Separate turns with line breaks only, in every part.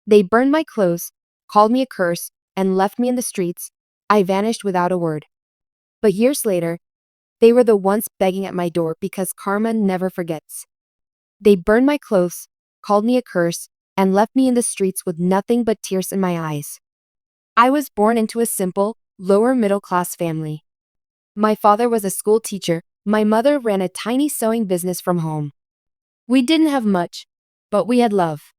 They burned my clothes, called me a curse, and left me in the streets. I vanished without a word. But years later, they were the ones begging at my door because karma never forgets. They burned my clothes, called me a curse, and left me in the streets with nothing but tears in my eyes. I was born into a simple, lower middle class family. My father was a school teacher. My mother ran a tiny sewing business from home. We didn't have much, but we had love.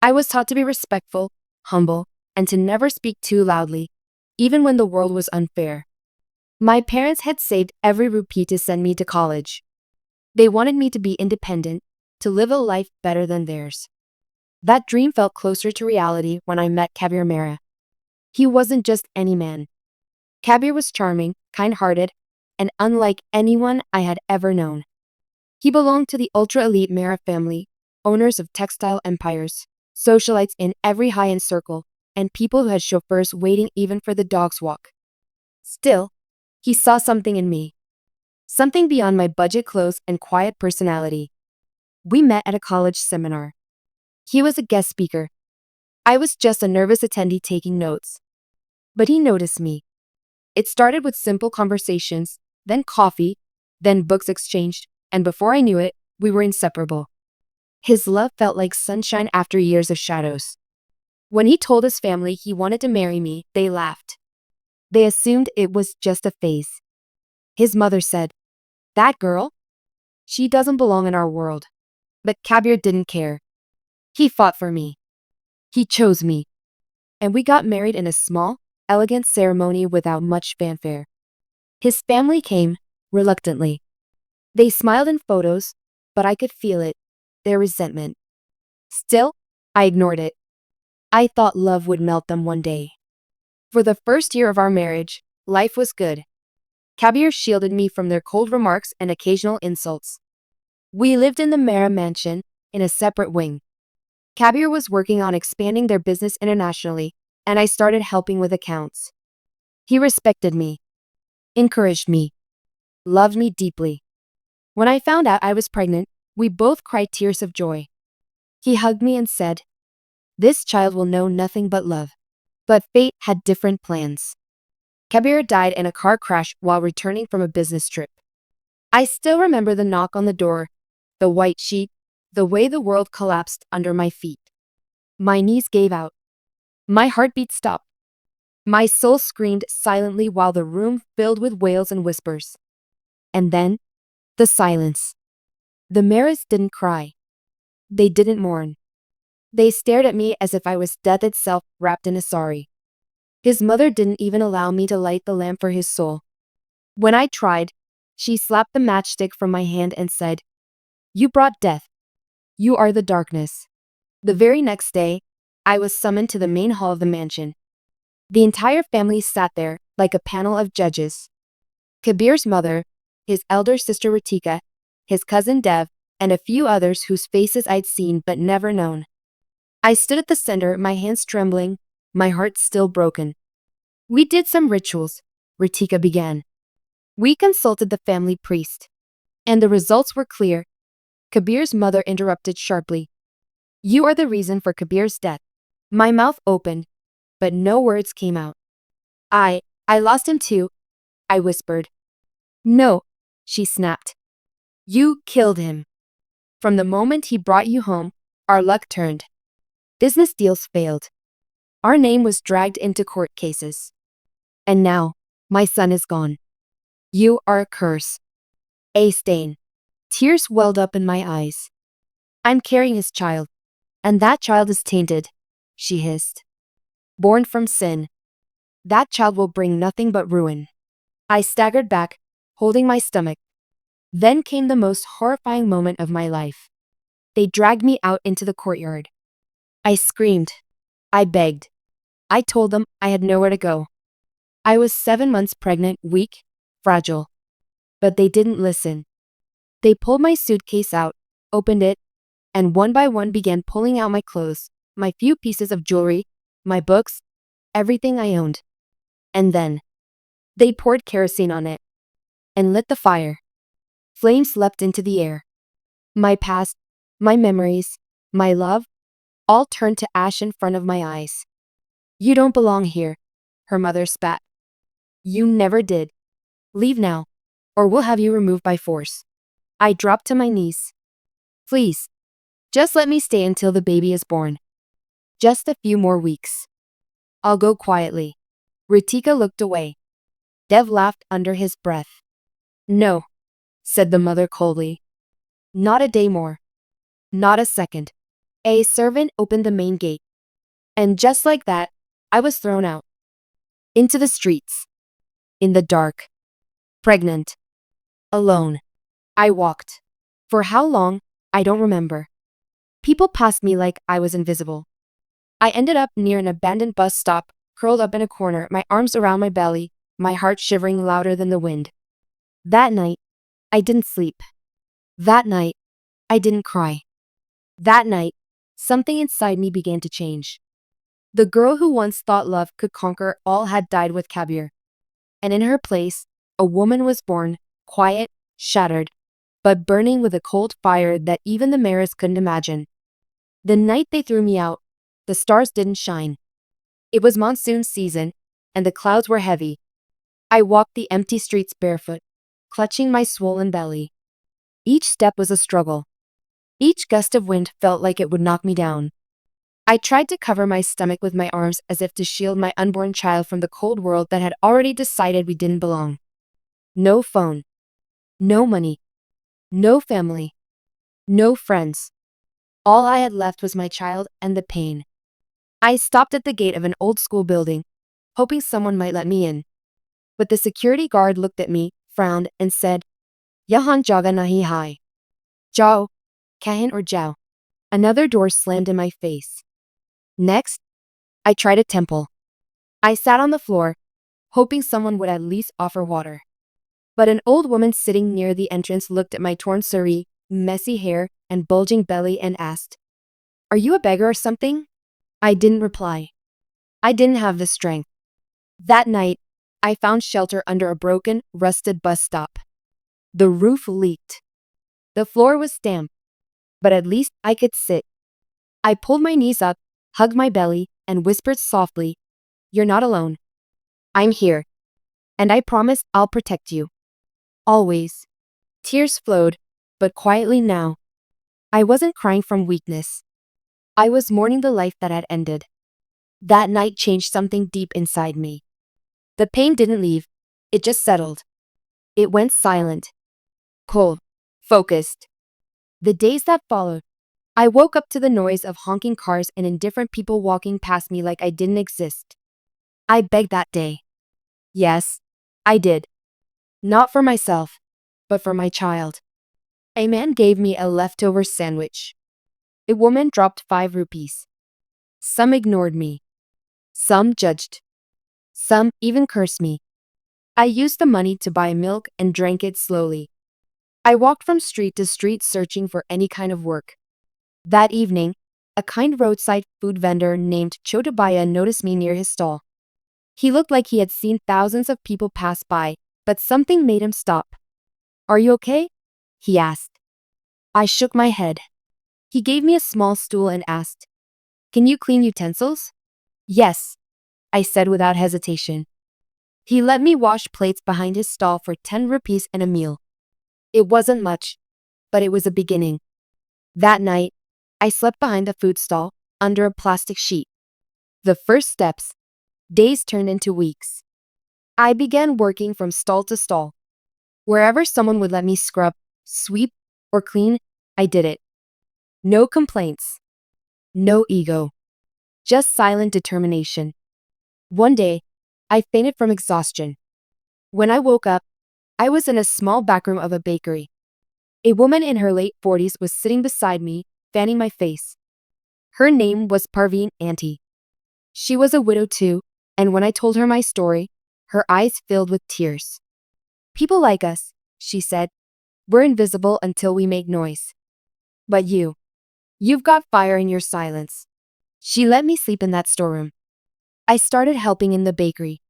I was taught to be respectful, humble, and to never speak too loudly, even when the world was unfair. My parents had saved every rupee to send me to college. They wanted me to be independent, to live a life better than theirs. That dream felt closer to reality when I met Kabir Mehra. He wasn't just any man. Kabir was charming, kind-hearted, and unlike anyone I had ever known. He belonged to the ultra-elite Mehra family, owners of textile empires, socialites in every high-end circle, and people who had chauffeurs waiting even for the dog's walk. Still, he saw something in me. Something beyond my budget clothes and quiet personality. We met at a college seminar. He was a guest speaker. I was just a nervous attendee taking notes. But he noticed me. It started with simple conversations, then coffee, then books exchanged, and before I knew it, we were inseparable. His love felt like sunshine after years of shadows. When he told his family he wanted to marry me, they laughed. They assumed it was just a phase. His mother said, "That girl? She doesn't belong in our world." But Kabir didn't care. He fought for me. He chose me. And we got married in a small, elegant ceremony without much fanfare. His family came, reluctantly. They smiled in photos, but I could feel it, their resentment. Still, I ignored it. I thought love would melt them one day. For the first year of our marriage, life was good. Kabir shielded me from their cold remarks and occasional insults. We lived in the Mehra mansion, in a separate wing. Kabir was working on expanding their business internationally, and I started helping with accounts. He respected me, encouraged me, loved me deeply. When I found out I was pregnant, we both cried tears of joy. He hugged me and said, "This child will know nothing but love." But fate had different plans. Kabir died in a car crash while returning from a business trip. I still remember the knock on the door, the white sheet, the way the world collapsed under my feet. My knees gave out. My heartbeat stopped. My soul screamed silently while the room filled with wails and whispers. And then, the silence. The Mehras didn't cry. They didn't mourn. They stared at me as if I was death itself wrapped in a sari. His mother didn't even allow me to light the lamp for his soul. When I tried, she slapped the matchstick from my hand and said, "You brought death. You are the darkness." The very next day, I was summoned to the main hall of the mansion. The entire family sat there, like a panel of judges. Kabir's mother, his elder sister Ritika, his cousin Dev, and a few others whose faces I'd seen but never known. I stood at the center, my hands trembling, my heart still broken. "We did some rituals," Ritika began. "We consulted the family priest. And the results were clear." Kabir's mother interrupted sharply. "You are the reason for Kabir's death." My mouth opened, but no words came out. I lost him too," I whispered. "No," she snapped. "You killed him. From the moment he brought you home, our luck turned. Business deals failed. Our name was dragged into court cases. And now, my son is gone. You are a curse. A stain." Tears welled up in my eyes. "I'm carrying his child. And that child is tainted," she hissed. "Born from sin. That child will bring nothing but ruin." I staggered back, holding my stomach. Then came the most horrifying moment of my life. They dragged me out into the courtyard. I screamed. I begged. I told them I had nowhere to go. I was 7 months pregnant, weak, fragile. But they didn't listen. They pulled my suitcase out, opened it, and one by one began pulling out my clothes, my few pieces of jewelry, my books, everything I owned. And then, they poured kerosene on it and lit the fire. Flames leapt into the air. My past, my memories, my love, all turned to ash in front of my eyes. You don't belong here, her mother spat. You never did. Leave now, or we'll have you removed by force. I dropped to my knees. Please, just let me stay until the baby is born. Just a few more weeks. I'll go quietly. Ritika looked away. Dev laughed under his breath. No, said the mother coldly. Not a day more. Not a second. A servant opened the main gate. And just like that, I was thrown out. Into the streets. In the dark. Pregnant. Alone. I walked. For how long, I don't remember. People passed me like I was invisible. I ended up near an abandoned bus stop, curled up in a corner, my arms around my belly, my heart shivering louder than the wind. That night, I didn't sleep. That night, I didn't cry. That night, something inside me began to change. The girl who once thought love could conquer all had died with Kabir. And in her place, a woman was born, quiet, shattered, but burning with a cold fire that even the mirrors couldn't imagine. The night they threw me out, the stars didn't shine. It was monsoon season, and the clouds were heavy. I walked the empty streets barefoot, clutching my swollen belly. Each step was a struggle. Each gust of wind felt like it would knock me down. I tried to cover my stomach with my arms as if to shield my unborn child from the cold world that had already decided we didn't belong. No phone. No money. No family. No friends. All I had left was my child and the pain. I stopped at the gate of an old school building, hoping someone might let me in. But the security guard looked at me, frowned, and said, Yahan jaga nahi hai. Jao, kahin or jao. Another door slammed in my face. Next, I tried a temple. I sat on the floor, hoping someone would at least offer water. But an old woman sitting near the entrance looked at my torn sari, messy hair, and bulging belly and asked, Are you a beggar or something? I didn't reply. I didn't have the strength. That night, I found shelter under a broken, rusted bus stop. The roof leaked. The floor was damp, but at least I could sit. I pulled my knees up, hugged my belly, and whispered softly, You're not alone. I'm here. And I promise I'll protect you. Always. Tears flowed, but quietly now. I wasn't crying from weakness. I was mourning the life that had ended. That night changed something deep inside me. The pain didn't leave. It just settled. It went silent. Cold. Focused. The days that followed, I woke up to the noise of honking cars and indifferent people walking past me like I didn't exist. I begged that day. Yes, I did. Not for myself, but for my child. A man gave me a leftover sandwich. A woman dropped 5 rupees. Some ignored me. Some judged. Some even cursed me. I used the money to buy milk and drank it slowly. I walked from street to street searching for any kind of work. That evening, a kind roadside food vendor named Chotabaya noticed me near his stall. He looked like he had seen thousands of people pass by, but something made him stop. Are you okay? He asked. I shook my head. He gave me a small stool and asked, Can you clean utensils? Yes, I said without hesitation. He let me wash plates behind his stall for 10 rupees and a meal. It wasn't much, but it was a beginning. That night, I slept behind the food stall, under a plastic sheet. The first steps, days turned into weeks. I began working from stall to stall. Wherever someone would let me scrub, sweep, or clean, I did it. No complaints. No ego. Just silent determination. One day, I fainted from exhaustion. When I woke up, I was in a small backroom of a bakery. A woman in her late 40s was sitting beside me, fanning my face. Her name was Parveen Auntie. She was a widow too, and when I told her my story, her eyes filled with tears. People like us, she said, we're invisible until we make noise. But you've got fire in your silence. She let me sleep in that storeroom. I started helping in the bakery,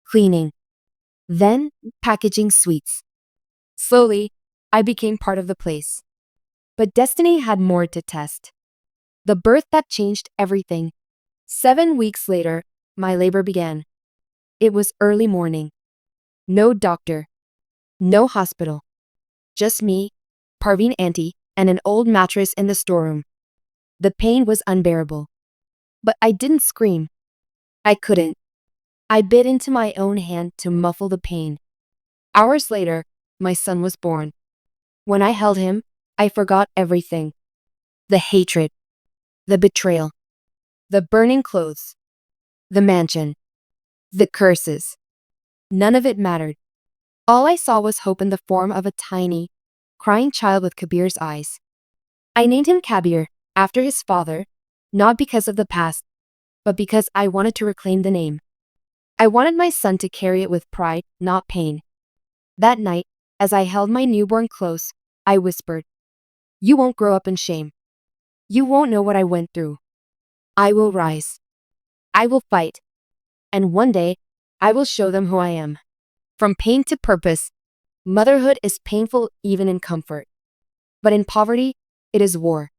cleaning, then packaging sweets. Slowly, I became part of the place. But destiny had more to test. The birth that changed everything. 7 weeks later, my labor began. It was early morning. No doctor. No hospital. Just me, Parveen Auntie, and an old mattress in the storeroom. The pain was unbearable. But I didn't scream. I couldn't. I bit into my own hand to muffle the pain. Hours later, my son was born. When I held him, I forgot everything. The hatred. The betrayal. The burning clothes. The mansion. The curses. None of it mattered. All I saw was hope in the form of a tiny, crying child with Kabir's eyes. I named him Kabir, after his father, not because of the past, but because I wanted to reclaim the name. I wanted my son to carry it with pride, not pain. That night, as I held my newborn close, I whispered, "You won't grow up in shame. You won't know what I went through. I will rise. I will fight. And one day, I will show them who I am." From pain to purpose, motherhood is painful even in comfort. But in poverty, it is war.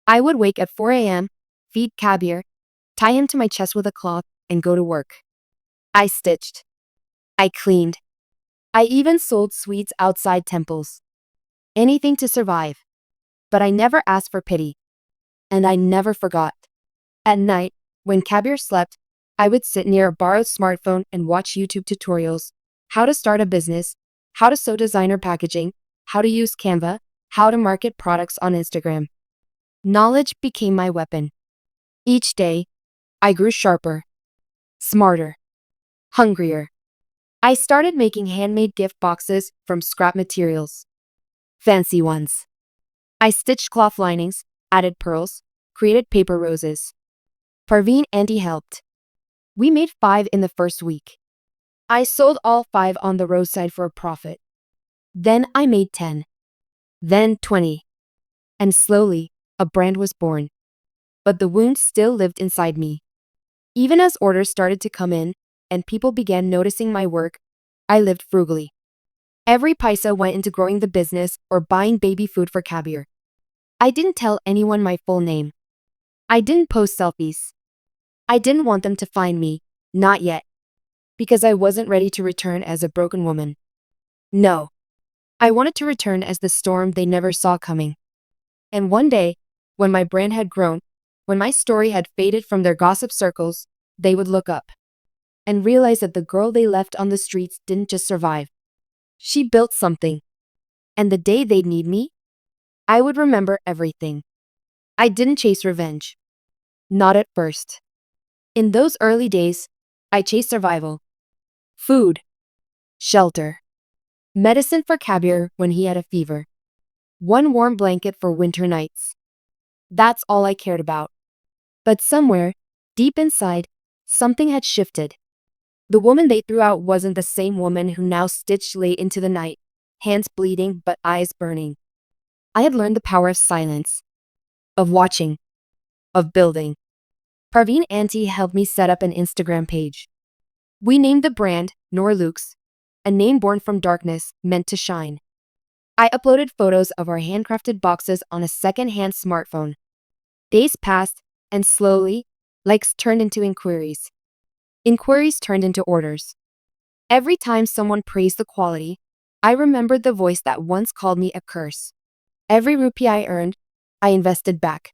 I would wake at 4 a.m., feed Kabir, tie him to my chest with a cloth, and go to work. I stitched. I cleaned. I even sold sweets outside temples. Anything to survive. But I never asked for pity. And I never forgot. At night, when Kabir slept, I would sit near a borrowed smartphone and watch YouTube tutorials. How to start a business, how to sew designer packaging, how to use Canva, how to market products on Instagram. Knowledge became my weapon. Each day, I grew sharper, smarter, hungrier. I started making handmade gift boxes from scrap materials. Fancy ones. I stitched cloth linings, added pearls, created paper roses. Parveen Auntie helped. We made 5 in the first week. I sold all 5 on the roadside for a profit. Then I made 10. Then 20. And slowly, a brand was born. But the wound still lived inside me. Even as orders started to come in, and people began noticing my work, I lived frugally. Every paisa went into growing the business or buying baby food for Kabir. I didn't tell anyone my full name. I didn't post selfies. I didn't want them to find me, not yet. Because I wasn't ready to return as a broken woman. No. I wanted to return as the storm they never saw coming. And one day, when my brand had grown, when my story had faded from their gossip circles, they would look up and realize that the girl they left on the streets didn't just survive. She built something. And the day they'd need me, I would remember everything. I didn't chase revenge. Not at first. In those early days, I chased survival. Food. Shelter. Medicine for Kabir when he had a fever. One warm blanket for winter nights. That's all I cared about. But somewhere, deep inside, something had shifted. The woman they threw out wasn't the same woman who now stitched late into the night, hands bleeding but eyes burning. I had learned the power of silence, of watching, of building. Parveen Auntie helped me set up an Instagram page. We named the brand Narrated, a name born from darkness meant to shine. I uploaded photos of our handcrafted boxes on a second-hand smartphone. Days passed, and slowly, likes turned into inquiries. Inquiries turned into orders. Every time someone praised the quality, I remembered the voice that once called me a curse. Every rupee I earned, I invested back.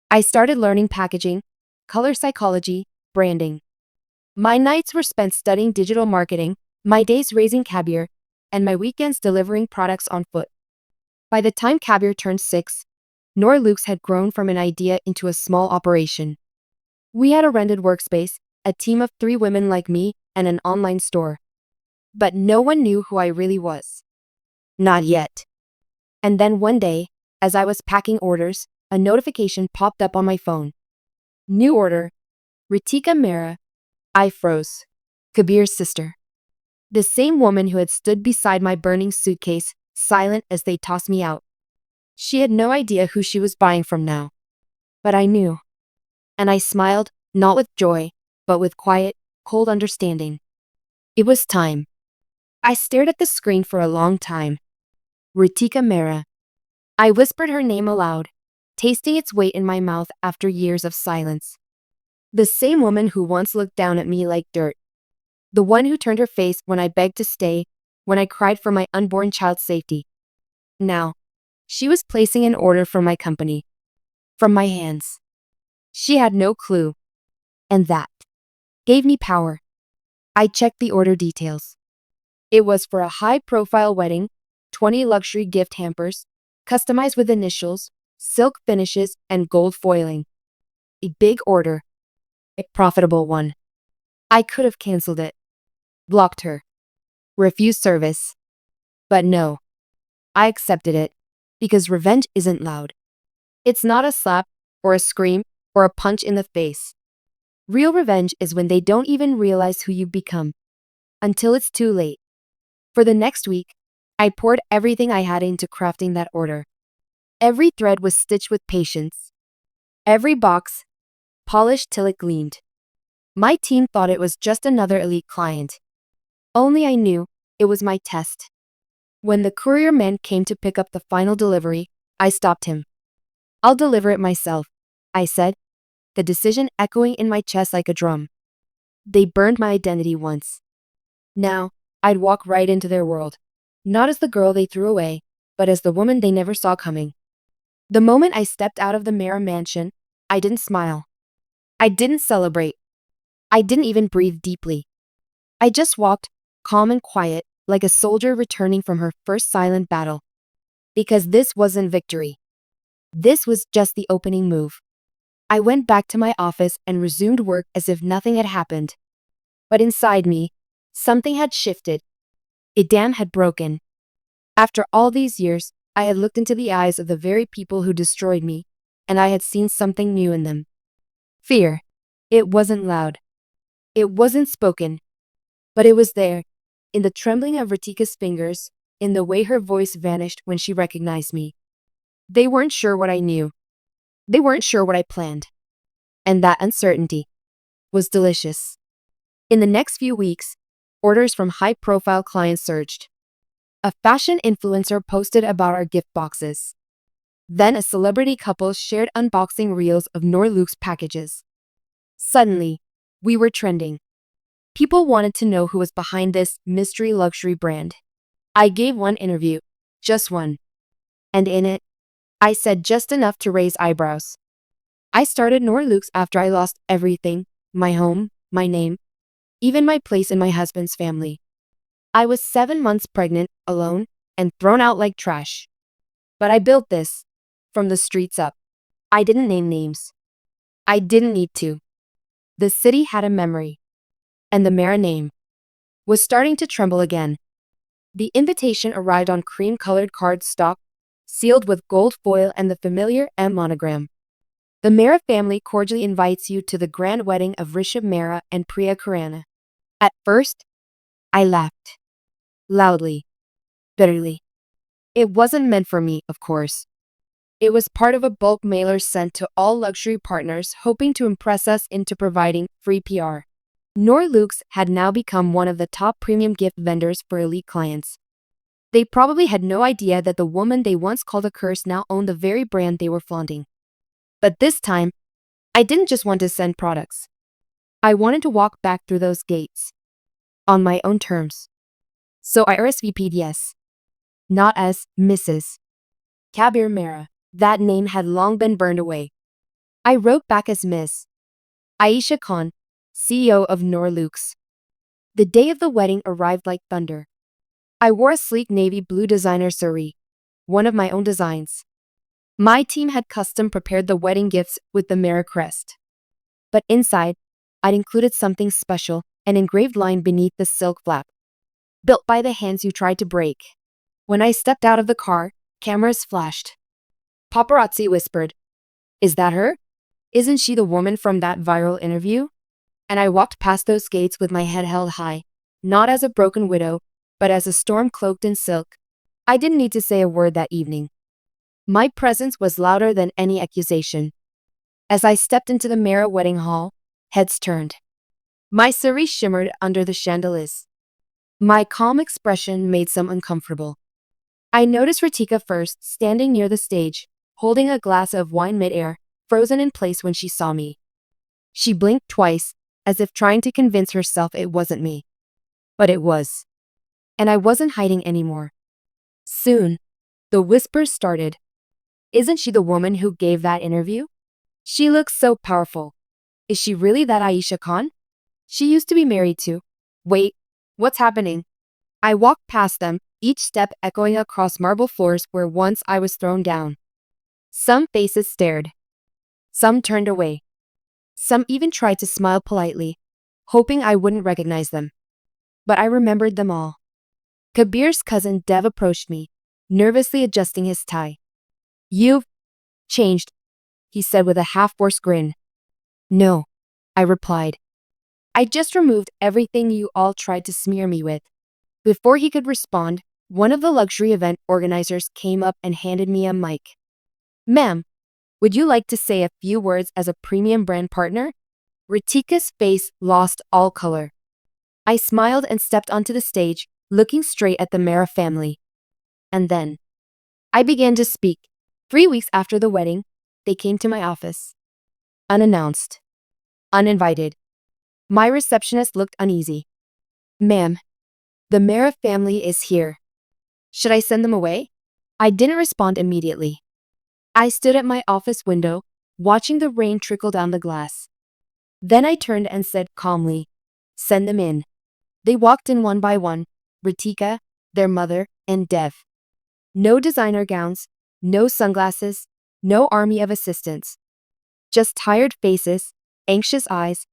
I started learning packaging, color psychology, branding. My nights were spent studying digital marketing, my days raising Kabir, and my weekends delivering products on foot. By the time Kabir turned 6, Narrated had grown from an idea into a small operation. We had a rented workspace, a team of 3 women like me, and an online store. But no one knew who I really was. Not yet. And then one day, as I was packing orders, a notification popped up on my phone. New order. Ritika Mehra. I froze. Kabir's sister. The same woman who had stood beside my burning suitcase, silent as they tossed me out. She had no idea who she was buying from now. But I knew. And I smiled, not with joy, but with quiet, cold understanding. It was time. I stared at the screen for a long time. Ritika Mehra. I whispered her name aloud. tasting its weight in my mouth after years of silence. The same woman who once looked down at me like dirt. The one who turned her face when I begged to stay, when I cried for my unborn child's safety. Now, she was placing an order for my company. From my hands. She had no clue. And that gave me power. I checked the order details. It was for a high-profile wedding, 20 luxury gift hampers, customized with initials, silk finishes, and gold foiling. A big order. A profitable one. I could have canceled it. Blocked her. Refused service. But no. I accepted it. Because revenge isn't loud. It's not a slap, or a scream, or a punch in the face. Real revenge is when they don't even realize who you've become. Until it's too late. For the next week, I poured everything I had into crafting that order. Every thread was stitched with patience. Every box, polished till it gleamed. My team thought it was just another elite client. Only I knew it was my test. When the courier man came to pick up the final delivery, I stopped him. I'll deliver it myself, I said, the decision echoing in my chest like a drum. They burned my identity once. Now, I'd walk right into their world. Not as the girl they threw away, but as the woman they never saw coming. The moment I stepped out of the Mara mansion, I didn't smile. I didn't celebrate. I didn't even breathe deeply. I just walked, calm and quiet, like a soldier returning from her first silent battle. Because this wasn't victory. This was just the opening move. I went back to my office and resumed work as if nothing had happened. But inside me, something had shifted. A dam had broken. After all these years, I had looked into the eyes of the very people who destroyed me, and I had seen something new in them. Fear. It wasn't loud. It wasn't spoken. But it was there, in the trembling of Ratika's fingers, in the way her voice vanished when she recognized me. They weren't sure what I knew. They weren't sure what I planned. And that uncertainty was delicious. In the next few weeks, orders from high-profile clients surged. A fashion influencer posted about our gift boxes. Then a celebrity couple shared unboxing reels of Norluke's packages. Suddenly, we were trending. People wanted to know who was behind this mystery luxury brand. I gave one interview, just one. And in it, I said just enough to raise eyebrows. I started Norluke's after I lost everything, my home, my name, even my place in my husband's family. I was 7 months pregnant, alone, and thrown out like trash. But I built this, from the streets up. I didn't name names. I didn't need to. The city had a memory. And the Mara name was starting to tremble again. The invitation arrived on cream-colored cardstock, sealed with gold foil and the familiar M monogram. The Mara family cordially invites you to the grand wedding of Rishabh Mehra and Priya Khurana. At first, I laughed. Loudly. Bitterly. It wasn't meant for me, of course. It was part of a bulk mailer sent to all luxury partners hoping to impress us into providing free PR. Norluke's had now become one of the top premium gift vendors for elite clients. They probably had no idea that the woman they once called a curse now owned the very brand they were flaunting. But this time, I didn't just want to send products. I wanted to walk back through those gates. On my own terms. So I RSVP'd yes. Not as Mrs. Kabir Mehra. That name had long been burned away. I wrote back as Ms. Aisha Khan, CEO of Norluke's. The day of the wedding arrived like thunder. I wore a sleek navy blue designer sari, one of my own designs. My team had custom prepared the wedding gifts with the Mehra crest. But inside, I'd included something special, an engraved line beneath the silk flap. Built by the hands you tried to break. When I stepped out of the car, cameras flashed. Paparazzi whispered, "Is that her? Isn't she the woman from that viral interview?" And I walked past those gates with my head held high, not as a broken widow, but as a storm cloaked in silk. I didn't need to say a word that evening. My presence was louder than any accusation. As I stepped into the Mehra wedding hall, heads turned. My sari shimmered under the chandeliers. My calm expression made some uncomfortable. I noticed Ratika first, standing near the stage, holding a glass of wine midair, frozen in place when she saw me. She blinked twice, as if trying to convince herself it wasn't me. But it was. And I wasn't hiding anymore. Soon, the whispers started. Isn't she the woman who gave that interview? She looks so powerful. Is she really that Aisha Khan? She used to be married to. Wait, what's happening? I walked past them, each step echoing across marble floors where once I was thrown down. Some faces stared. Some turned away. Some even tried to smile politely, hoping I wouldn't recognize them. But I remembered them all. Kabir's cousin Dev approached me, nervously adjusting his tie. You've changed, he said with a half-forced grin. No, I replied. I just removed everything you all tried to smear me with. Before he could respond, one of the luxury event organizers came up and handed me a mic. Ma'am, would you like to say a few words as a premium brand partner? Ritika's face lost all color. I smiled and stepped onto the stage, looking straight at the Mehra family. And then, I began to speak. 3 weeks after the wedding, they came to my office. Unannounced. Uninvited. My receptionist looked uneasy. Ma'am, the Mehra family is here. Should I send them away? I didn't respond immediately. I stood at my office window, watching the rain trickle down the glass. Then I turned and said calmly, send them in. They walked in one by one, Ritika, their mother, and Dev. No designer gowns, no sunglasses, no army of assistants. Just tired faces, anxious eyes,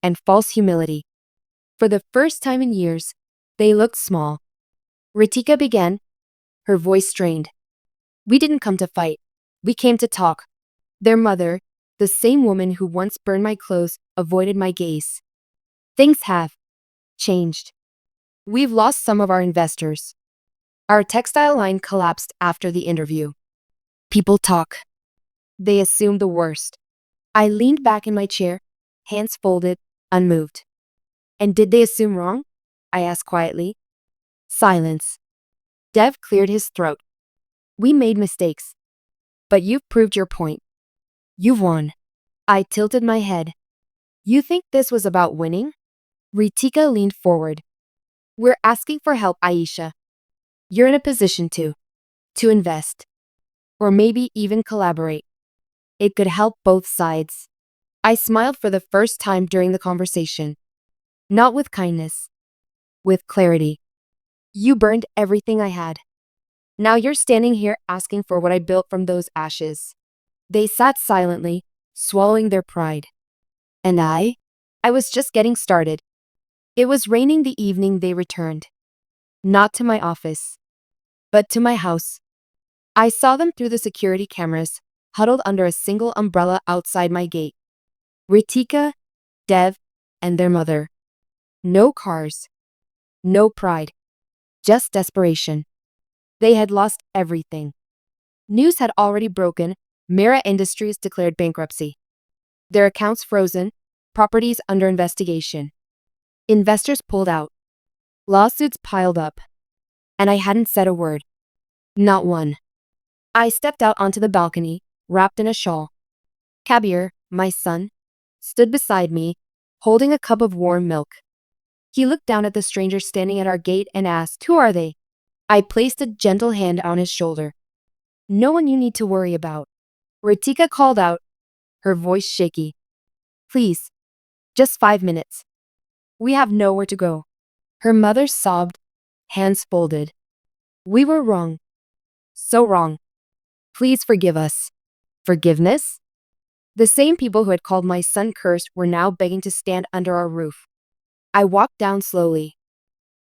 and false humility. For the first time in years, they looked small. Ritika began, her voice strained. We didn't come to fight. We came to talk. Their mother, the same woman who once burned my clothes, avoided my gaze. Things have changed. We've lost some of our investors. Our textile line collapsed after the interview. People talk. They assume the worst. I leaned back in my chair, hands folded, unmoved. And did they assume wrong? I asked quietly. Silence. Dev cleared his throat. We made mistakes. But you've proved your point. You've won. I tilted my head. You think this was about winning? Ritika leaned forward. We're asking for help, Aisha. You're in a position to invest. Or maybe even collaborate. It could help both sides. I smiled for the first time during the conversation. Not with kindness. With clarity. You burned everything I had. Now you're standing here asking for what I built from those ashes. They sat silently, swallowing their pride. And I was just getting started. It was raining the evening they returned. Not to my office, but to my house. I saw them through the security cameras, huddled under a single umbrella outside my gate. Ritika, Dev, and their mother. No cars. No pride. Just desperation. They had lost everything. News had already broken. Mehra Industries declared bankruptcy. Their accounts frozen, properties under investigation. Investors pulled out. Lawsuits piled up. And I hadn't said a word. Not one. I stepped out onto the balcony, wrapped in a shawl. Kabir, my son, stood beside me, holding a cup of warm milk. He looked down at the stranger standing at our gate and asked, Who are they? I placed a gentle hand on his shoulder. No one you need to worry about. Ritika called out, her voice shaky. Please, just 5 minutes. We have nowhere to go. Her mother sobbed, hands folded. We were wrong. So wrong. Please forgive us. Forgiveness? The same people who had called my son cursed were now begging to stand under our roof. I walked down slowly,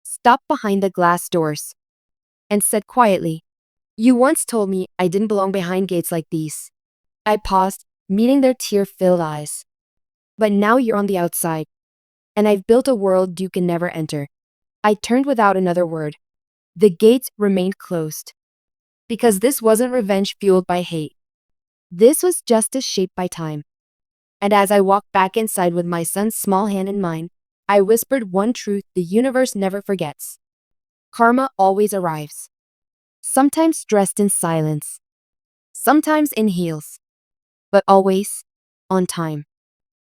stopped behind the glass doors, and said quietly, You once told me I didn't belong behind gates like these. I paused, meeting their tear-filled eyes. But now you're on the outside, and I've built a world you can never enter. I turned without another word. The gates remained closed. Because this wasn't revenge fueled by hate. This was justice shaped by time. And as I walked back inside with my son's small hand in mine, I whispered one truth the universe never forgets. Karma always arrives. Sometimes dressed in silence. sometimes in heels, but always on time.